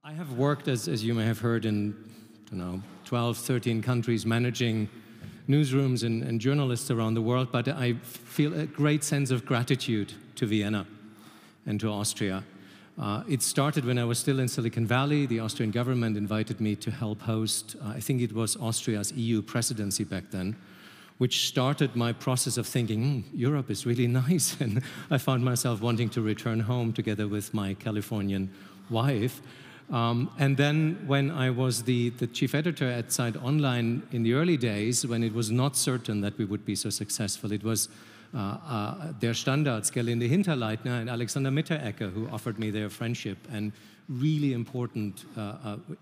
I have worked, as you may have heard, in 12, 13 countries, managing newsrooms and journalists around the world, but I feel a great sense of gratitude to Vienna and to Austria. It started when I was still in Silicon Valley. The Austrian government invited me to help host, I think it was Austria's EU presidency back then, which started my process of thinking, Europe is really nice. And I found myself wanting to return home together with my Californian wife. And then when I was the chief editor at Zeit Online in the early days, when it was not certain that we would be so successful, it was Der Standards, Gerlinde Hinterleitner and Alexander Mitteregger who offered me their friendship and really important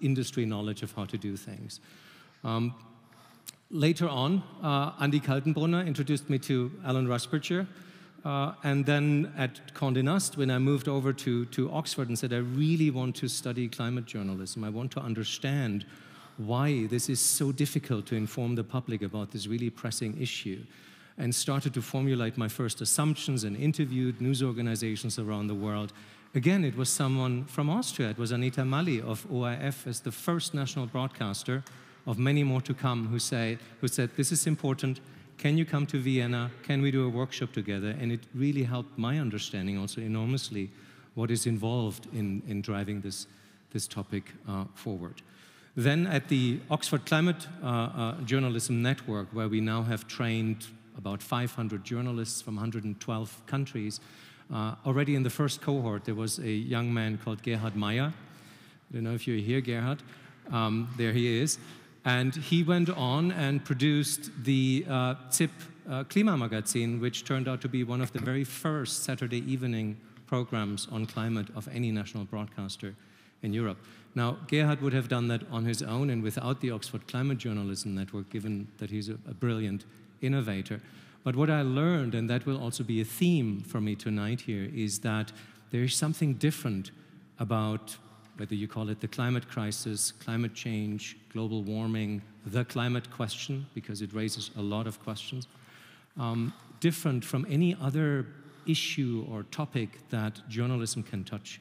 industry knowledge of how to do things. Later on, Andy Kaltenbrunner introduced me to Alan Rusbridger, and then at Condé Nast, when I moved over to Oxford and said, I really want to study climate journalism, I want to understand why this is so difficult to inform the public about this really pressing issue, and started to formulate my first assumptions and interviewed news organizations around the world. Again, it was someone from Austria. It was Anita Malli of ORF as the first national broadcaster of many more to come who said, this is important, can you come to Vienna, can we do a workshop together? And it really helped my understanding also enormously what is involved in driving this topic forward. Then at the Oxford Climate Journalism Network, where we now have trained about 500 journalists from 112 countries, already in the first cohort there was a young man called Gerhard Meyer. I don't know if you're here, Gerhard. There he is. And he went on and produced the ZIP Klimamagazin, which turned out to be one of the very first Saturday evening programs on climate of any national broadcaster in Europe. Now, Gerhard would have done that on his own and without the Oxford Climate Journalism Network, given that he's a brilliant innovator. But what I learned, and that will also be a theme for me tonight here, is that there is something different about whether you call it the climate crisis, climate change, global warming, the climate question, because it raises a lot of questions, different from any other issue or topic that journalism can touch.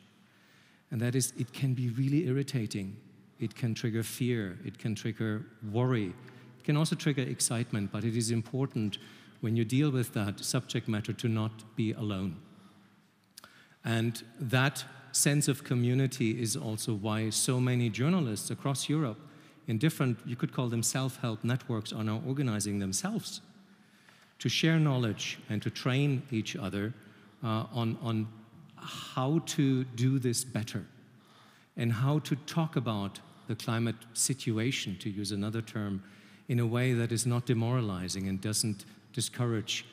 And that is, it can be really irritating. It can trigger fear. It can trigger worry. It can also trigger excitement, but it is important when you deal with that subject matter to not be alone. And that sense of community is also why so many journalists across Europe in different, you could call them self-help networks, are now organizing themselves to share knowledge and to train each other on how to do this better and how to talk about the climate situation, to use another term, in a way that is not demoralizing and doesn't discourage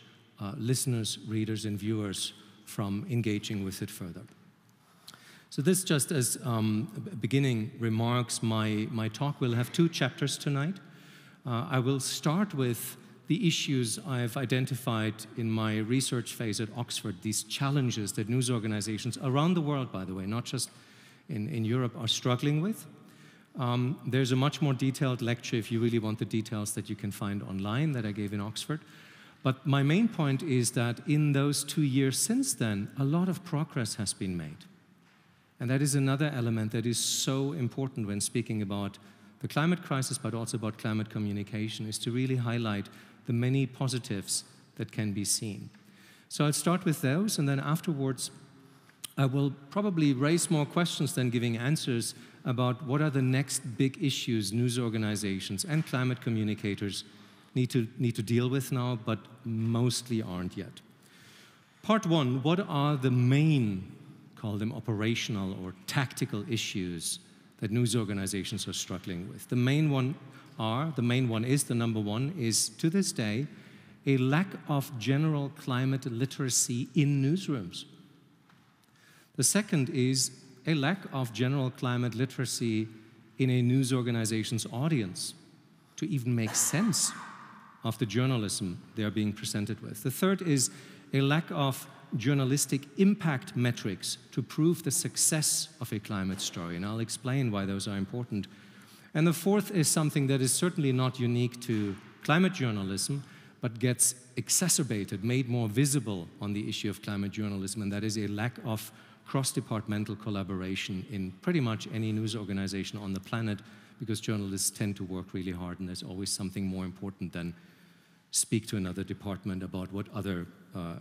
listeners, readers, and viewers from engaging with it further. So this, just as beginning remarks, my talk will have two chapters tonight. I will start with the issues I've identified in my research phase at Oxford, these challenges that news organizations around the world, by the way, not just in Europe, are struggling with. There's a much more detailed lecture, if you really want the details, that you can find online that I gave in Oxford. But my main point is that in those 2 years since then, a lot of progress has been made. And that is another element that is so important when speaking about the climate crisis, but also about climate communication, is to really highlight the many positives that can be seen. So I'll start with those, and then afterwards I will probably raise more questions than giving answers about what are the next big issues news organizations and climate communicators need to deal with now, but mostly aren't yet. Part one, what are the main, call them operational or tactical issues that news organizations are struggling with? The number one is, to this day, a lack of general climate literacy in newsrooms. The second is a lack of general climate literacy in a news organization's audience to even make sense of the journalism they are being presented with. The third is a lack of journalistic impact metrics to prove the success of a climate story, and I'll explain why those are important. And the fourth is something that is certainly not unique to climate journalism, but gets exacerbated, made more visible on the issue of climate journalism, and that is a lack of cross-departmental collaboration in pretty much any news organization on the planet, because journalists tend to work really hard and there's always something more important than speak to another department about what other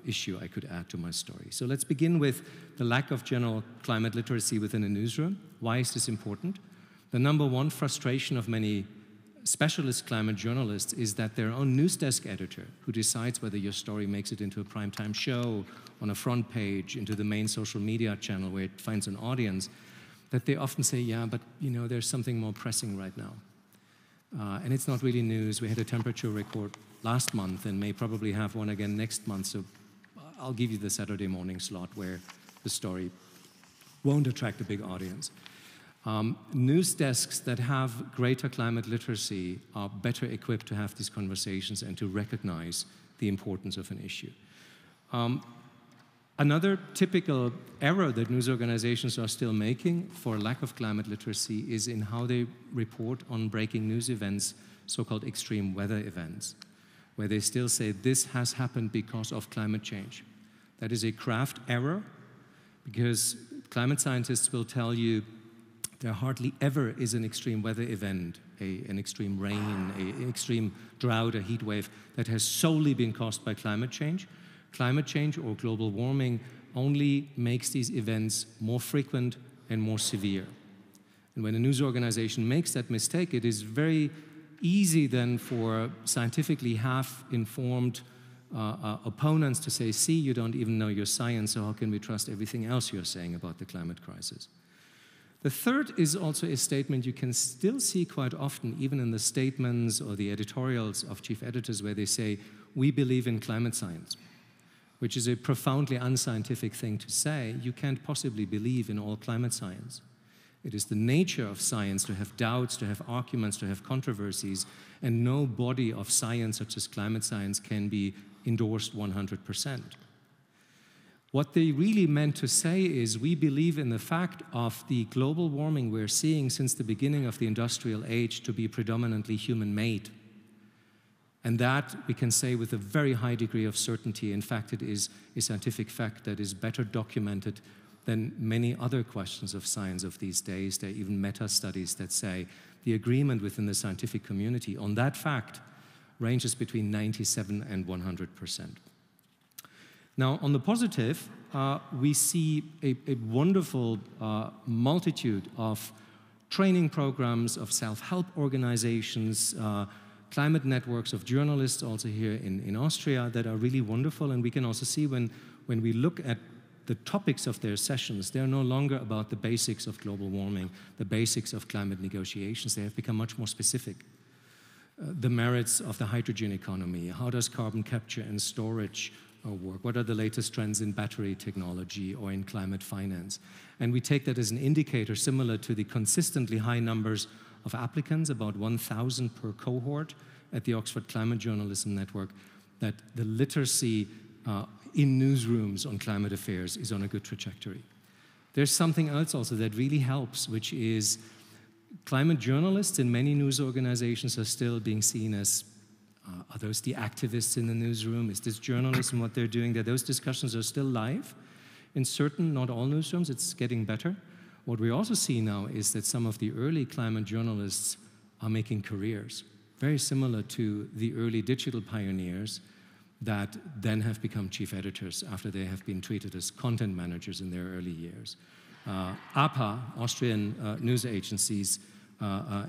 issue I could add to my story. So let's begin with the lack of general climate literacy within a newsroom. Why is this important? The number one frustration of many specialist climate journalists is that their own news desk editor, who decides whether your story makes it into a primetime show, on a front page, into the main social media channel where it finds an audience, that they often say, yeah, but there's something more pressing right now. And it's not really news. We had a temperature record last month and may probably have one again next month, so I'll give you the Saturday morning slot where the story won't attract a big audience. News desks that have greater climate literacy are better equipped to have these conversations and to recognize the importance of an issue. Another typical error that news organizations are still making for lack of climate literacy is in how they report on breaking news events, so-called extreme weather events, where they still say this has happened because of climate change. That is a craft error, because climate scientists will tell you there hardly ever is an extreme weather event, an extreme rain, an extreme drought, a heat wave that has solely been caused by climate change. Climate change or global warming only makes these events more frequent and more severe. And when a news organization makes that mistake, it is very easy then for scientifically half-informed opponents to say, see, you don't even know your science, so how can we trust everything else you're saying about the climate crisis? The third is also a statement you can still see quite often, even in the statements or the editorials of chief editors, where they say, we believe in climate science, which is a profoundly unscientific thing to say. You can't possibly believe in all climate science. It is the nature of science to have doubts, to have arguments, to have controversies, and no body of science such as climate science can be endorsed 100%. What they really meant to say is we believe in the fact of the global warming we're seeing since the beginning of the industrial age to be predominantly human-made. And that we can say with a very high degree of certainty. In fact, it is a scientific fact that is better documented than many other questions of science of these days. There are even meta-studies that say the agreement within the scientific community on that fact ranges between 97 and 100%. Now, on the positive, we see a wonderful multitude of training programs, of self-help organizations, climate networks of journalists also here in Austria that are really wonderful. And we can also see when we look at the topics of their sessions, they're no longer about the basics of global warming, the basics of climate negotiations. They have become much more specific. The merits of the hydrogen economy, how does carbon capture and storage work? What are the latest trends in battery technology or in climate finance? And we take that as an indicator similar to the consistently high numbers of applicants, about 1,000 per cohort at the Oxford Climate Journalism Network, that the literacy in newsrooms on climate affairs is on a good trajectory. There's something else also that really helps, which is climate journalists in many news organizations are still being seen as are those the activists in the newsroom? Is this journalism what they're doing there? Those discussions are still live. In certain, not all newsrooms, it's getting better. What we also see now is that some of the early climate journalists are making careers, very similar to the early digital pioneers that then have become chief editors after they have been treated as content managers in their early years. APA, Austrian news agency's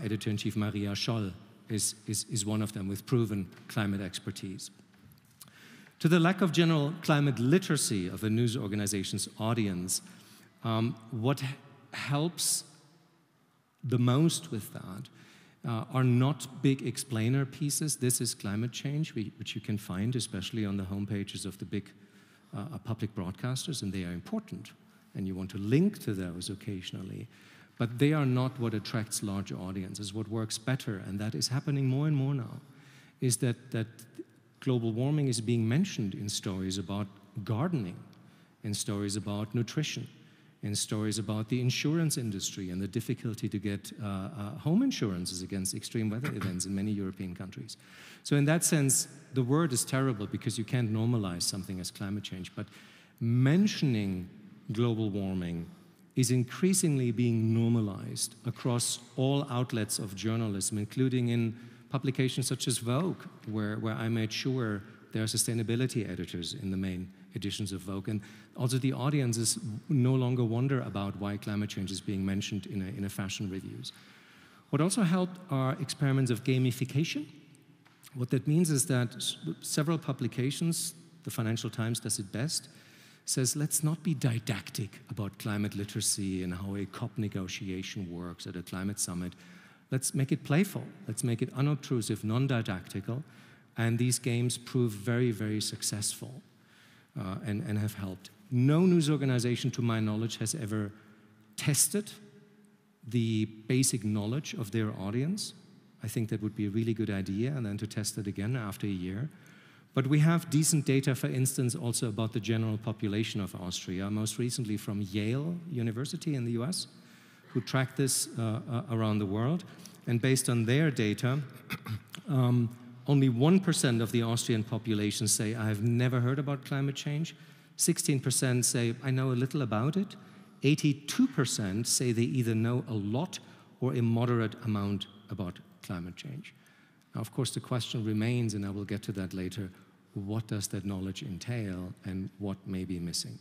editor-in-chief Maria Scholl, is one of them with proven climate expertise. To the lack of general climate literacy of a news organization's audience, what helps the most with that are not big explainer pieces. This is climate change, which you can find especially on the homepages of the big public broadcasters, and they are important, and you want to link to those occasionally. But they are not what attracts large audiences. What works better, and that is happening more and more now, is that global warming is being mentioned in stories about gardening, in stories about nutrition, in stories about the insurance industry and the difficulty to get home insurances against extreme weather events in many European countries. So in that sense, the word is terrible because you can't normalize something as climate change, but mentioning global warming is increasingly being normalized across all outlets of journalism, including in publications such as Vogue, where I made sure there are sustainability editors in the main editions of Vogue. And also the audiences no longer wonder about why climate change is being mentioned in a fashion reviews. What also helped are experiments of gamification. What that means is that several publications, the Financial Times does it best, says let's not be didactic about climate literacy and how a COP negotiation works at a climate summit. Let's make it playful. Let's make it unobtrusive, non-didactical. And these games prove very, very successful and have helped. No news organization, to my knowledge, has ever tested the basic knowledge of their audience. I think that would be a really good idea, and then to test it again after a year. But we have decent data, for instance, also about the general population of Austria, most recently from Yale University in the US, who tracked this around the world. And based on their data, only 1% of the Austrian population say, I have never heard about climate change. 16% say, I know a little about it. 82% say they either know a lot or a moderate amount about climate change. Now, of course, the question remains, and I will get to that later, what does that knowledge entail and what may be missing?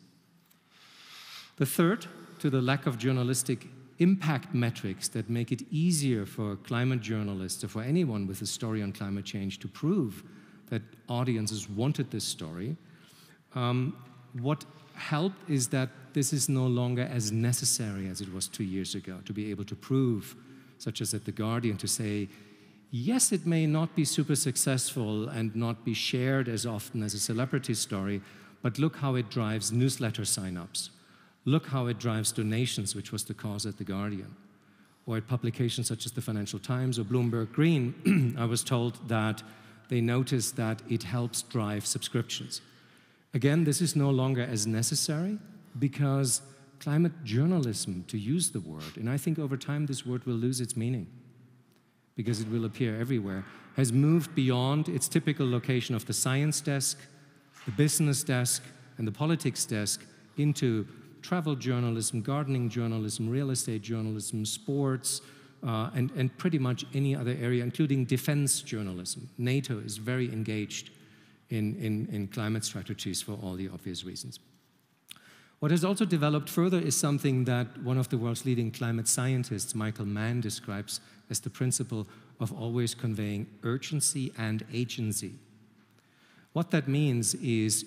The third, to the lack of journalistic impact metrics that make it easier for climate journalists or for anyone with a story on climate change to prove that audiences wanted this story. What helped is that this is no longer as necessary as it was 2 years ago to be able to prove, such as at The Guardian, to say, yes, it may not be super successful and not be shared as often as a celebrity story, but look how it drives newsletter signups. Look how it drives donations, which was the cause at The Guardian. Or at publications such as the Financial Times or Bloomberg Green, I was told that they noticed that it helps drive subscriptions. Again, this is no longer as necessary because climate journalism, to use the word, and I think over time this word will lose its meaning because it will appear everywhere, has moved beyond its typical location of the science desk, the business desk, and the politics desk into travel journalism, gardening journalism, real estate journalism, sports, and pretty much any other area, including defense journalism. NATO is very engaged in climate strategies for all the obvious reasons. What has also developed further is something that one of the world's leading climate scientists, Michael Mann, describes as the principle of always conveying urgency and agency. What that means is,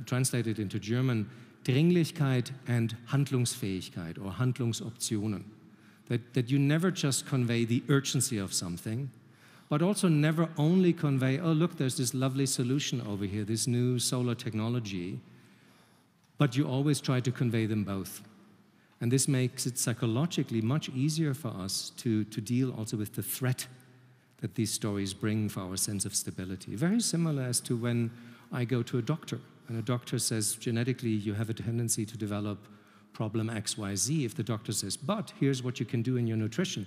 translated into German, Dringlichkeit and Handlungsfähigkeit, or Handlungsoptionen. That you never just convey the urgency of something, but also never only convey, oh, look, there's this lovely solution over here, this new solar technology, but you always try to convey them both. And this makes it psychologically much easier for us to deal also with the threat that these stories bring for our sense of stability. Very similar as to when I go to a doctor, and a doctor says, genetically, you have a tendency to develop problem X, Y, Z. If the doctor says, but here's what you can do in your nutrition,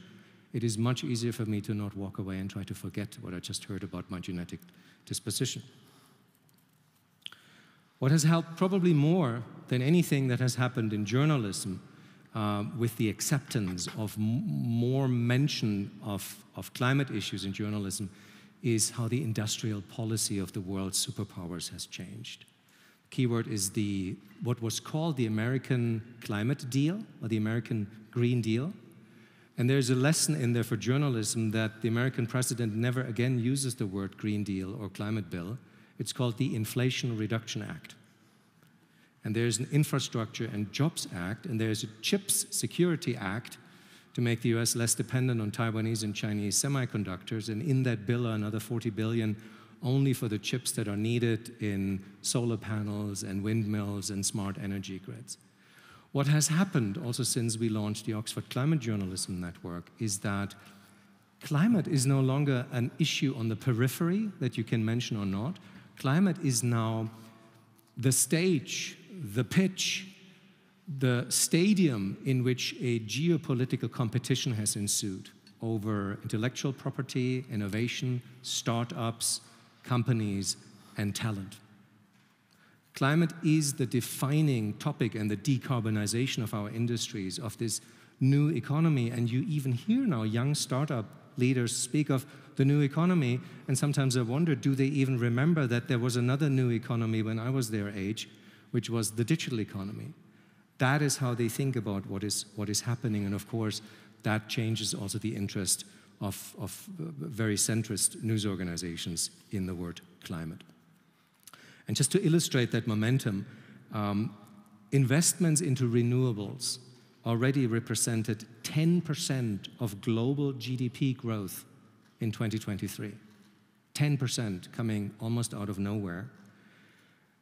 it is much easier for me to not walk away and try to forget what I just heard about my genetic disposition. What has helped probably more than anything that has happened in journalism, with the acceptance of more mention of climate issues in journalism, is how the industrial policy of the world's superpowers has changed. Keyword is what was called the American Climate Deal, or the American Green Deal. And there's a lesson in there for journalism that the American president never again uses the word Green Deal or climate bill. It's called the Inflation Reduction Act. And there's an Infrastructure and Jobs Act, and there's a Chips Security Act to make the US less dependent on Taiwanese and Chinese semiconductors. And in that bill are another $40 billion only for the chips that are needed in solar panels and windmills and smart energy grids. What has happened also since we launched the Oxford Climate Journalism Network is that climate is no longer an issue on the periphery that you can mention or not. Climate is now the stage, the pitch, the stadium in which a geopolitical competition has ensued over intellectual property, innovation, startups, companies, and talent. Climate is the defining topic and the decarbonization of our industries, of this new economy. And you even hear now young startup leaders speak of the new economy, and sometimes I wonder, do they even remember that there was another new economy when I was their age, which was the digital economy? That is how they think about what is happening, and of course, that changes also the interest of very centrist news organizations in the word climate. And just to illustrate that momentum, investments into renewables already represented 10% of global GDP growth in 2023. 10% coming almost out of nowhere.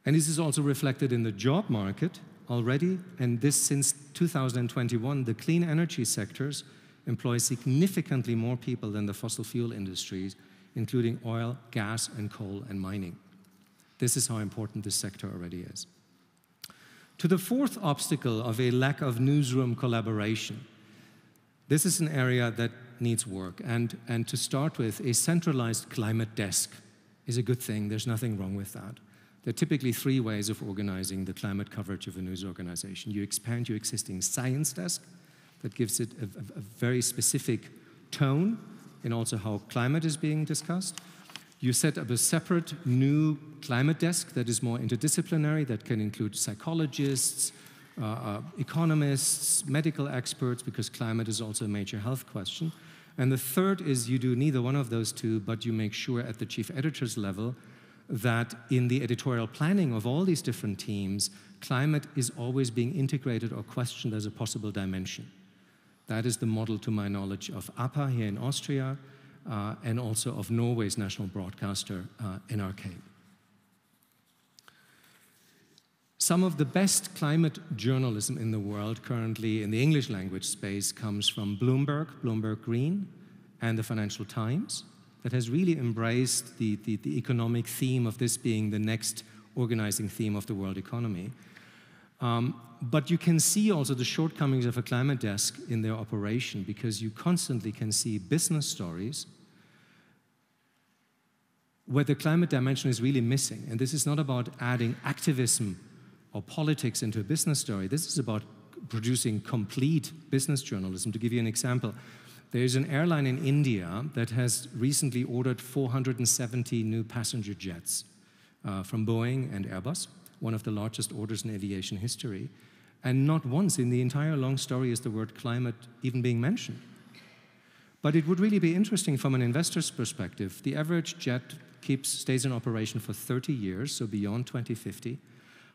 And this is also reflected in the job market already, and this since 2021, the clean energy sectors employ significantly more people than the fossil fuel industries, including oil, gas, and coal and mining. This is how important this sector already is. To the fourth obstacle of a lack of newsroom collaboration, this is an area that needs work. And to start with, a centralized climate desk is a good thing. There's nothing wrong with that. There are typically three ways of organizing the climate coverage of a news organization. You expand your existing science desk that gives it a very specific tone and also how climate is being discussed. You set up a separate new climate desk that is more interdisciplinary, that can include psychologists, economists, medical experts, because climate is also a major health question. And the third is you do neither one of those two, but you make sure at the chief editor's level that in the editorial planning of all these different teams, climate is always being integrated or questioned as a possible dimension. That is the model, to my knowledge, of APA here in Austria, and also of Norway's national broadcaster, NRK. Some of the best climate journalism in the world currently in the English language space comes from Bloomberg Green, and the Financial Times, that has really embraced the economic theme of this being the next organizing theme of the world economy. But you can see also the shortcomings of a climate desk in their operation, because you constantly can see business stories where the climate dimension is really missing. And this is not about adding activism or politics into a business story. This is about producing complete business journalism. To give you an example, there is an airline in India that has recently ordered 470 new passenger jets from Boeing and Airbus, one of the largest orders in aviation history. And not once in the entire long story is the word climate even being mentioned. But it would really be interesting from an investor's perspective. The average jet stays in operation for 30 years, so beyond 2050.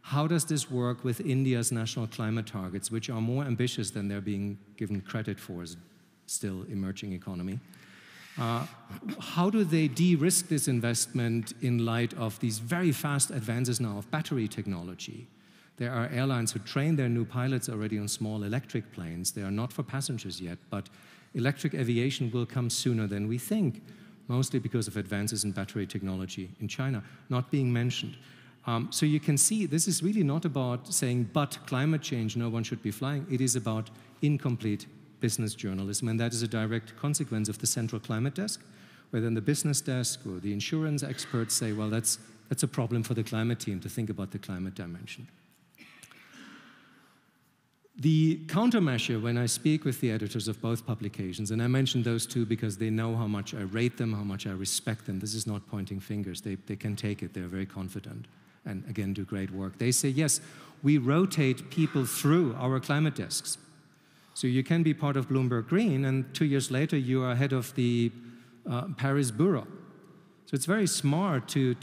How does this work with India's national climate targets, which are more ambitious than they're being given credit for as still emerging economy? How do they de-risk this investment in light of these very fast advances now of battery technology? There are airlines who train their new pilots already on small electric planes. They are not for passengers yet, but electric aviation will come sooner than we think, mostly because of advances in battery technology in China, not being mentioned. So you can see this is really not about saying, but climate change, no one should be flying. It is about incomplete business journalism, and that is a direct consequence of the central climate desk, where then the business desk or the insurance experts say, well, that's a problem for the climate team to think about the climate dimension. The countermeasure when I speak with the editors of both publications, and I mention those two because they know how much I rate them, how much I respect them. This is not pointing fingers. They can take it. They're very confident and, again, do great work. They say, yes, we rotate people through our climate desks. So you can be part of Bloomberg Green, and 2 years later, you are head of the Paris bureau. So it's very smart to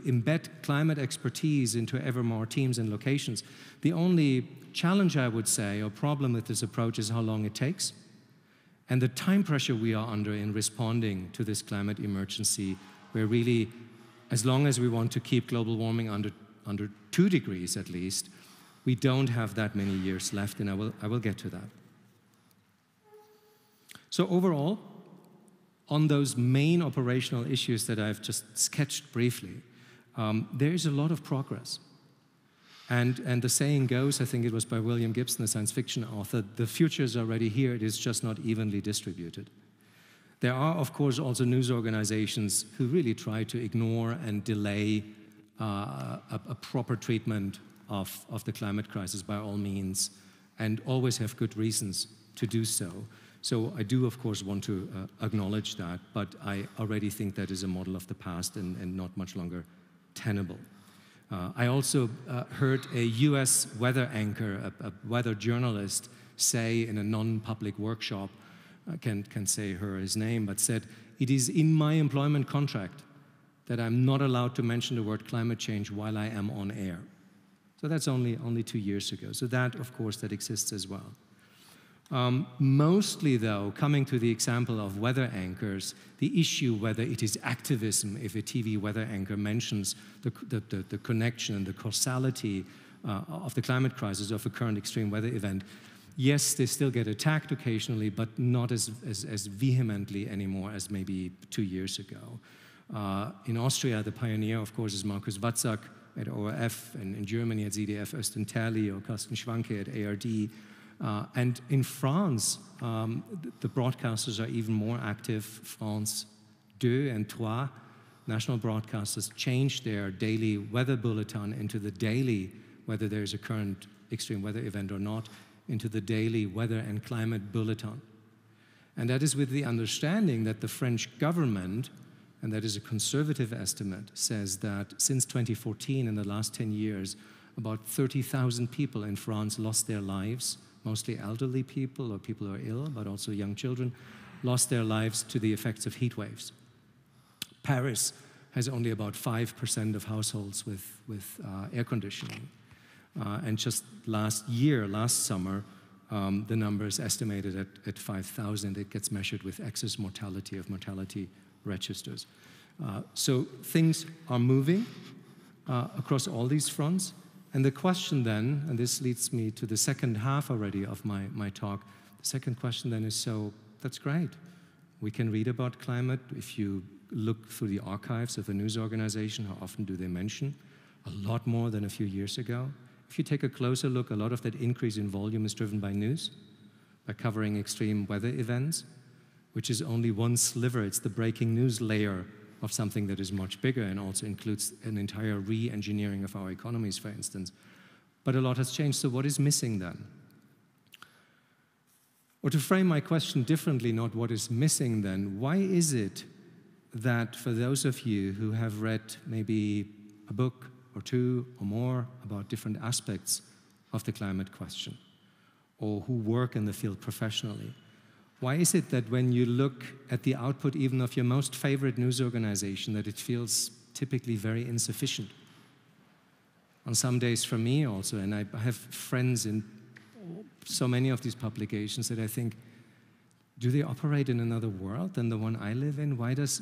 embed climate expertise into ever more teams and locations. The only challenge, I would say, or problem with this approach is how long it takes, and the time pressure we are under in responding to this climate emergency, where really, as long as we want to keep global warming under 2 degrees at least, we don't have that many years left, and I will get to that. So overall, on those main operational issues that I've just sketched briefly, there is a lot of progress. And the saying goes, I think it was by William Gibson, the science fiction author, the future is already here, it is just not evenly distributed. There are, of course, also news organizations who really try to ignore and delay a proper treatment of the climate crisis by all means, and always have good reasons to do so. So I do, of course, want to acknowledge that, but I already think that is a model of the past and not much longer tenable. I also heard a US weather anchor, a weather journalist, say in a non-public workshop, I can't say his name, but said, "It is in my employment contract that I'm not allowed to mention the word climate change while I am on air." So that's only 2 years ago. So that, of course, that exists as well. Mostly, though, coming to the example of weather anchors, the issue whether it is activism if a TV weather anchor mentions the connection and the causality of the climate crisis of a current extreme weather event, yes, they still get attacked occasionally, but not as vehemently anymore as maybe 2 years ago. In Austria, the pioneer, of course, is Markus Watzak at ORF, and in Germany at ZDF, Östen Terli or Carsten Schwanke at ARD. And in France, the broadcasters are even more active. France 2 and 3 national broadcasters changed their daily weather bulletin into the daily, whether there's a current extreme weather event or not, into the daily weather and climate bulletin. And that is with the understanding that the French government, and that is a conservative estimate, says that since 2014, in the last 10 years, about 30,000 people in France lost their lives, mostly elderly people or people who are ill, but also young children, lost their lives to the effects of heat waves. Paris has only about 5% of households with air conditioning. And just last summer, the number is estimated at 5,000. It gets measured with excess mortality of mortality registers. So things are moving across all these fronts. And the question then, and this leads me to the second half already of my talk, the second question then is, so that's great. We can read about climate. If you look through the archives of a news organization, how often do they mention? A lot more than a few years ago. If you take a closer look, a lot of that increase in volume is driven by news, by covering extreme weather events, which is only one sliver. It's the breaking news layer of something that is much bigger and also includes an entire re-engineering of our economies, for instance. But a lot has changed, so what is missing then? Or to frame my question differently, not what is missing then, why is it that for those of you who have read maybe a book or two or more about different aspects of the climate question, or who work in the field professionally, why is it that when you look at the output even of your most favorite news organization, that it feels typically very insufficient? On some days for me also, and I have friends in so many of these publications that I think, do they operate in another world than the one I live in? Why does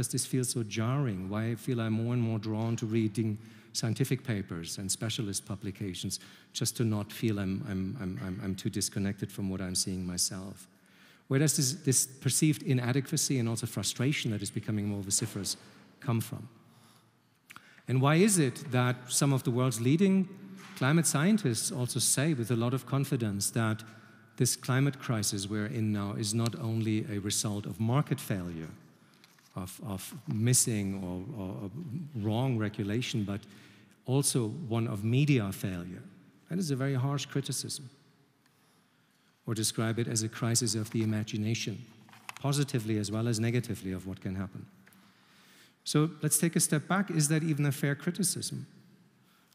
this feel so jarring? Why feel I more and more drawn to reading scientific papers and specialist publications just to not feel I'm too disconnected from what I'm seeing myself? Where does this perceived inadequacy and also frustration that is becoming more vociferous come from? And why is it that some of the world's leading climate scientists also say with a lot of confidence that this climate crisis we're in now is not only a result of market failure, of missing or wrong regulation, but also one of media failure? That is a very harsh criticism. Or describe it as a crisis of the imagination, positively as well as negatively, of what can happen. So let's take a step back. Is that even a fair criticism?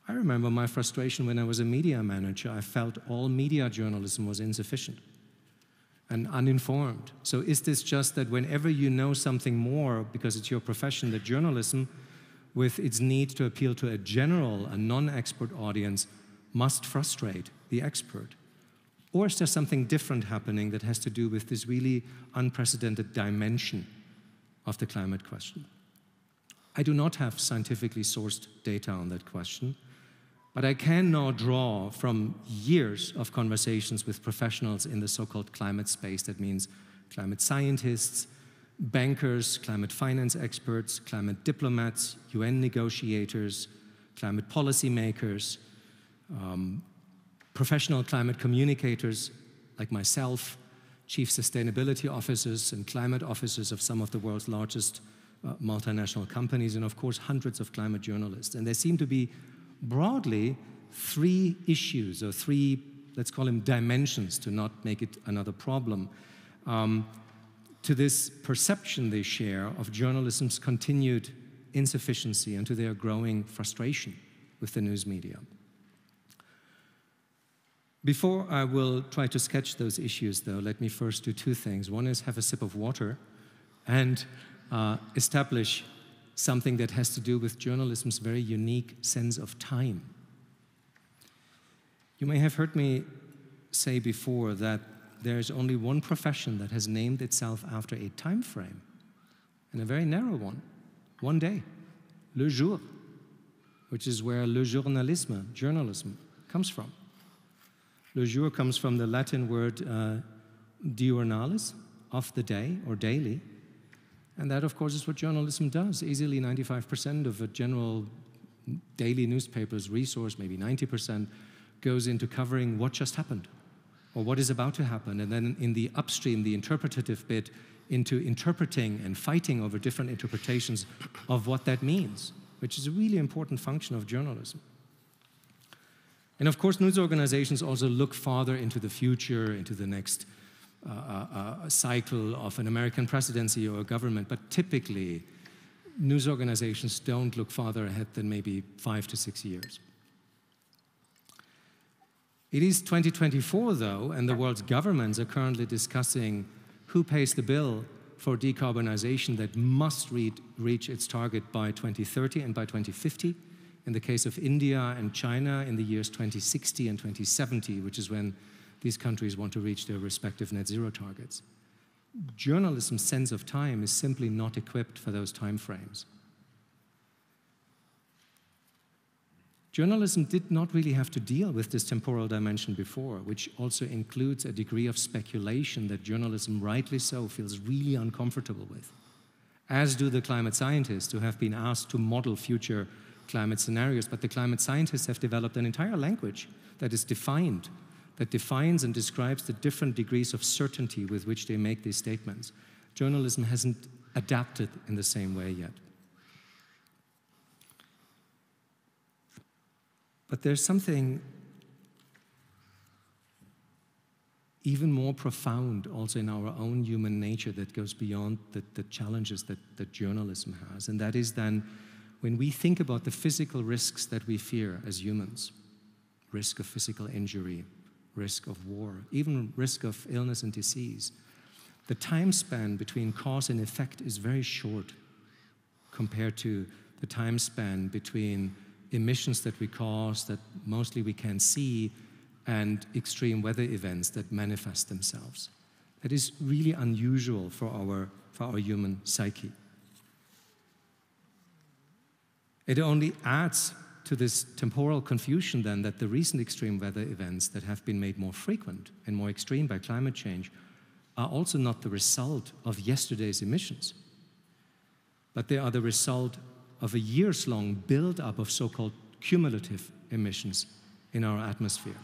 I remember my frustration when I was a media manager. I felt all media journalism was insufficient and uninformed. So is this just that whenever you know something more, because it's your profession, that journalism, with its need to appeal to a general, a non-expert audience, must frustrate the expert? Or is there something different happening that has to do with this really unprecedented dimension of the climate question? I do not have scientifically sourced data on that question, but I can now draw from years of conversations with professionals in the so-called climate space. That means climate scientists, bankers, climate finance experts, climate diplomats, UN negotiators, climate policymakers, professional climate communicators like myself, chief sustainability officers and climate officers of some of the world's largest multinational companies, and of course hundreds of climate journalists. And there seem to be broadly three issues, or three, let's call them dimensions, to not make it another problem, to this perception they share of journalism's continued insufficiency and to their growing frustration with the news media. Before I will try to sketch those issues, though, let me first do two things. One is have a sip of water and establish something that has to do with journalism's very unique sense of time. You may have heard me say before that there is only one profession that has named itself after a time frame, and a very narrow one day, le jour, which is where le journalisme, journalism, comes from. Le jour comes from the Latin word diurnalis, of the day or daily, and that, of course, is what journalism does. Easily 95% of a general daily newspaper's resource, maybe 90%, goes into covering what just happened or what is about to happen, and then in the upstream, the interpretative bit, into interpreting and fighting over different interpretations of what that means, which is a really important function of journalism. And of course, news organizations also look farther into the future, into the next cycle of an American presidency or a government, but typically, news organizations don't look farther ahead than maybe 5 to 6 years. It is 2024, though, and the world's governments are currently discussing who pays the bill for decarbonization that must reach its target by 2030 and by 2050. In the case of India and China, in the years 2060 and 2070, which is when these countries want to reach their respective net zero targets. Journalism's sense of time is simply not equipped for those time frames. Journalism did not really have to deal with this temporal dimension before, which also includes a degree of speculation that journalism, rightly so, feels really uncomfortable with, as do the climate scientists who have been asked to model future climate scenarios. But the climate scientists have developed an entire language that is defined, that defines and describes the different degrees of certainty with which they make these statements. Journalism hasn't adapted in the same way yet. But there's something even more profound also in our own human nature that goes beyond the challenges that journalism has. And that is then when we think about the physical risks that we fear as humans, risk of physical injury, risk of war, even risk of illness and disease, the time span between cause and effect is very short compared to the time span between emissions that we cause that mostly we can see and extreme weather events that manifest themselves. That is really unusual for our human psyche. It only adds to this temporal confusion then that the recent extreme weather events that have been made more frequent and more extreme by climate change are also not the result of yesterday's emissions, but they are the result of a years-long build-up of so-called cumulative emissions in our atmosphere.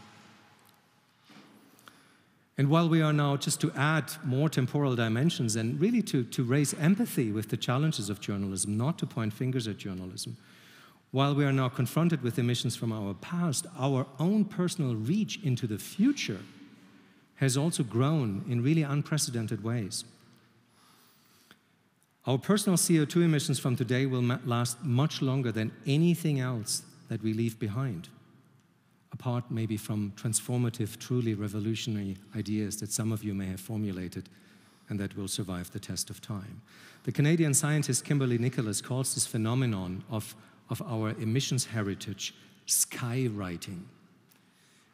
And while we are now, just to add more temporal dimensions and really to raise empathy with the challenges of journalism, not to point fingers at journalism, while we are now confronted with emissions from our past, our own personal reach into the future has also grown in really unprecedented ways. Our personal CO2 emissions from today will last much longer than anything else that we leave behind, apart maybe from transformative, truly revolutionary ideas that some of you may have formulated and that will survive the test of time. The Canadian scientist Kimberly Nicholas calls this phenomenon of our emissions heritage skywriting.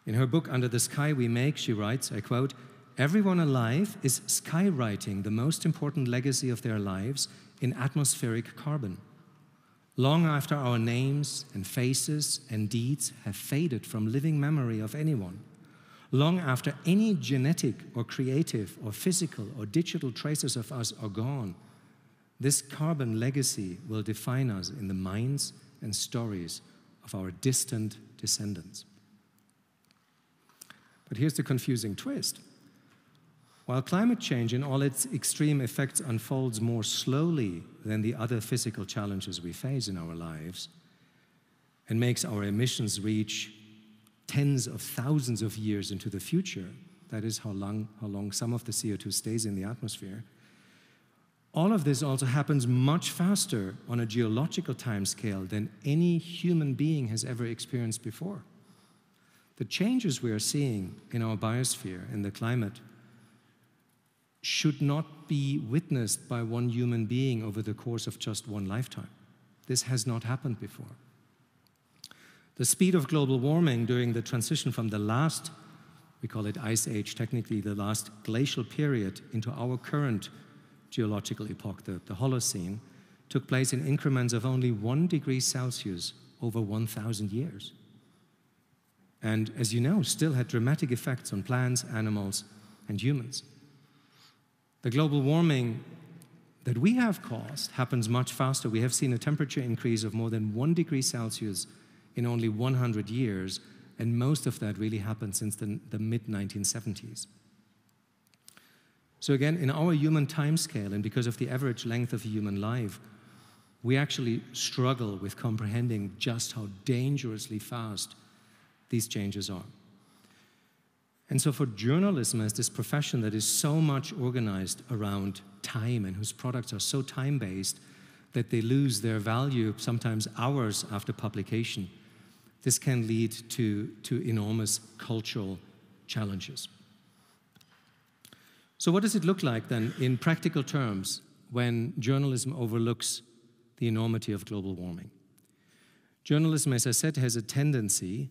In her book, Under the Sky We Make, she writes, I quote, "Everyone alive is skywriting the most important legacy of their lives in atmospheric carbon. Long after our names and faces and deeds have faded from living memory of anyone, long after any genetic or creative or physical or digital traces of us are gone, this carbon legacy will define us in the minds and stories of our distant descendants." But here's the confusing twist. While climate change in all its extreme effects unfolds more slowly than the other physical challenges we face in our lives and makes our emissions reach tens of thousands of years into the future, that is how long some of the CO2 stays in the atmosphere, all of this also happens much faster on a geological timescale than any human being has ever experienced before. The changes we are seeing in our biosphere, in the climate, should not be witnessed by one human being over the course of just one lifetime. This has not happened before. The speed of global warming during the transition from the last, we call it ice age, technically the last glacial period, into our current geological epoch, the Holocene, took place in increments of only 1 degree Celsius over 1,000 years. And as you know, still had dramatic effects on plants, animals, and humans. The global warming that we have caused happens much faster. We have seen a temperature increase of more than 1 degree Celsius in only 100 years, and most of that really happened since the mid-1970s. So again, in our human timescale, and because of the average length of a human life, we actually struggle with comprehending just how dangerously fast these changes are. And so for journalism as this profession that is so much organized around time and whose products are so time-based that they lose their value sometimes hours after publication, this can lead to enormous cultural challenges. So what does it look like then in practical terms when journalism overlooks the enormity of global warming? Journalism, as I said, has a tendency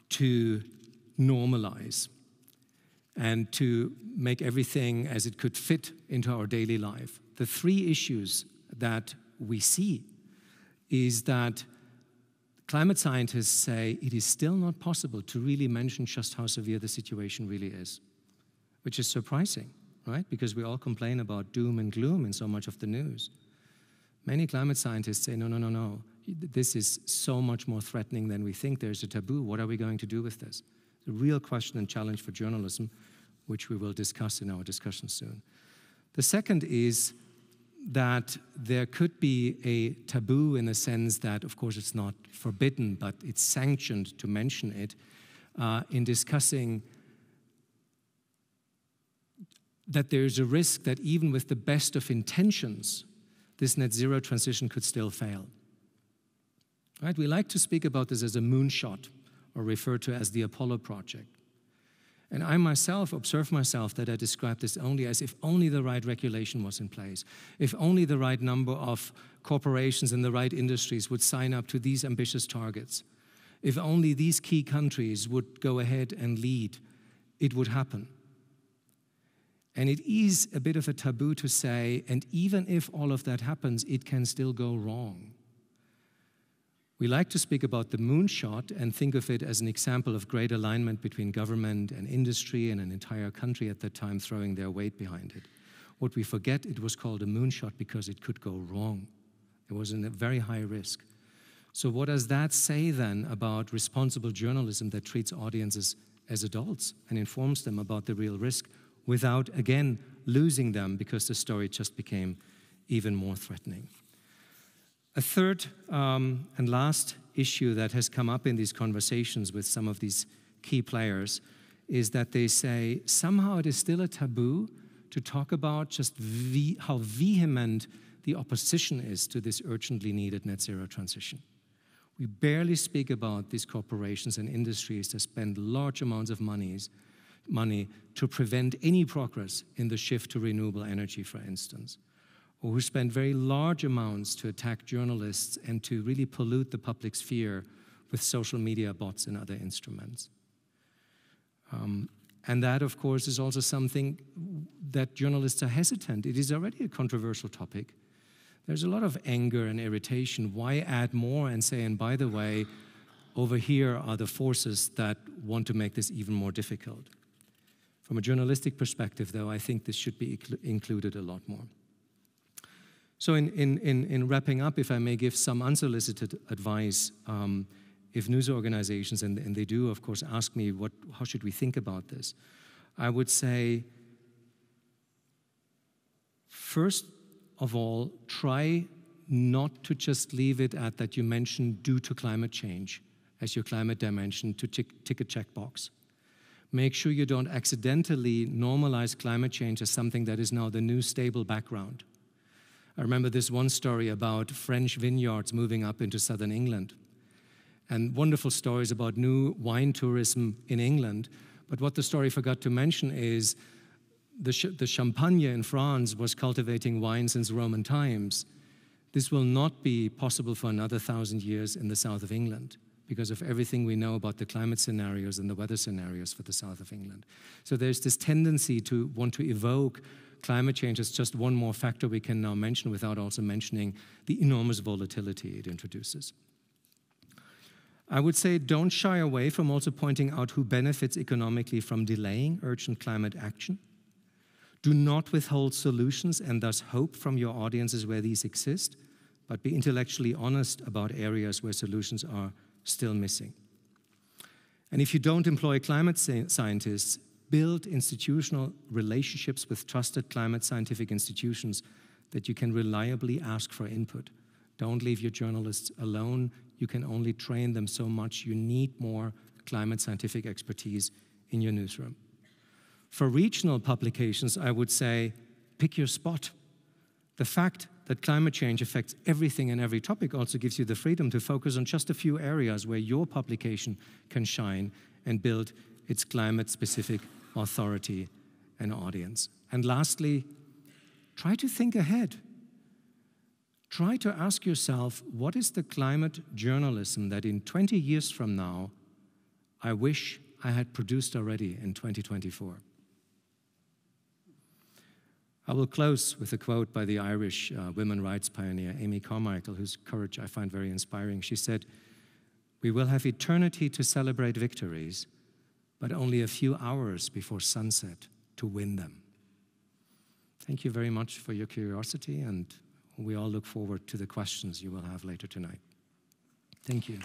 to normalize and to make everything as it could fit into our daily life. The three issues that we see is that climate scientists say it is still not possible to really mention just how severe the situation really is, which is surprising, right? Because we all complain about doom and gloom in so much of the news. Many climate scientists say, no, this is so much more threatening than we think. There's a taboo. What are we going to do with this? It's a real question and challenge for journalism, which we will discuss in our discussion soon. The second is that there could be a taboo in the sense that, of course, it's not forbidden, but it's sanctioned to mention it in discussing that there's a risk that even with the best of intentions, this net zero transition could still fail. Right? We like to speak about this as a moonshot, or refer to as the Apollo project. And I myself observe myself that I describe this only as if only the right regulation was in place, if only the right number of corporations and the right industries would sign up to these ambitious targets, if only these key countries would go ahead and lead, it would happen. And it is a bit of a taboo to say, and even if all of that happens, it can still go wrong. We like to speak about the moonshot and think of it as an example of great alignment between government and industry and an entire country at that time throwing their weight behind it. What we forget, it was called a moonshot because it could go wrong. It was a very high risk. So what does that say then about responsible journalism that treats audiences as adults and informs them about the real risk without, again, losing them because the story just became even more threatening? A third and last issue that has come up in these conversations with some of these key players is that they say somehow it is still a taboo to talk about just how vehement the opposition is to this urgently needed net zero transition. We barely speak about these corporations and industries that spend large amounts of money to prevent any progress in the shift to renewable energy, for instance, or who spend very large amounts to attack journalists and to really pollute the public sphere with social media bots and other instruments. And that, of course, is also something that journalists are hesitant. It is already a controversial topic. There's a lot of anger and irritation. Why add more and say, and by the way, over here are the forces that want to make this even more difficult? From a journalistic perspective, though, I think this should be included a lot more. So in wrapping up, if I may give some unsolicited advice, if news organizations, and they do, of course, ask me, how should we think about this? I would say, first of all, try not to just leave it at that you mention due to climate change as your climate dimension to tick a checkbox. Make sure you don't accidentally normalize climate change as something that is now the new stable background. I remember this one story about French vineyards moving up into southern England, and wonderful stories about new wine tourism in England. But what the story forgot to mention is the Champagne in France was cultivating wine since Roman times. This will not be possible for another 1,000 years in the south of England because of everything we know about the climate scenarios and the weather scenarios for the south of England. So there's this tendency to want to evoke climate change as just one more factor we can now mention without also mentioning the enormous volatility it introduces. I would say don't shy away from also pointing out who benefits economically from delaying urgent climate action. Do not withhold solutions and thus hope from your audiences where these exist, but be intellectually honest about areas where solutions are still missing. And if you don't employ climate scientists, build institutional relationships with trusted climate scientific institutions that you can reliably ask for input. Don't leave your journalists alone. You can only train them so much. You need more climate scientific expertise in your newsroom. For regional publications, I would say, pick your spot. The fact that climate change affects everything and every topic also gives you the freedom to focus on just a few areas where your publication can shine and build its climate-specific authority and audience. And lastly, try to think ahead. Try to ask yourself, what is the climate journalism that in 20 years from now, I wish I had produced already in 2024? I will close with a quote by the Irish women's rights pioneer, Amy Carmichael, whose courage I find very inspiring. She said, "We will have eternity to celebrate victories, but only a few hours before sunset to win them." Thank you very much for your curiosity, and we all look forward to the questions you will have later tonight. Thank you.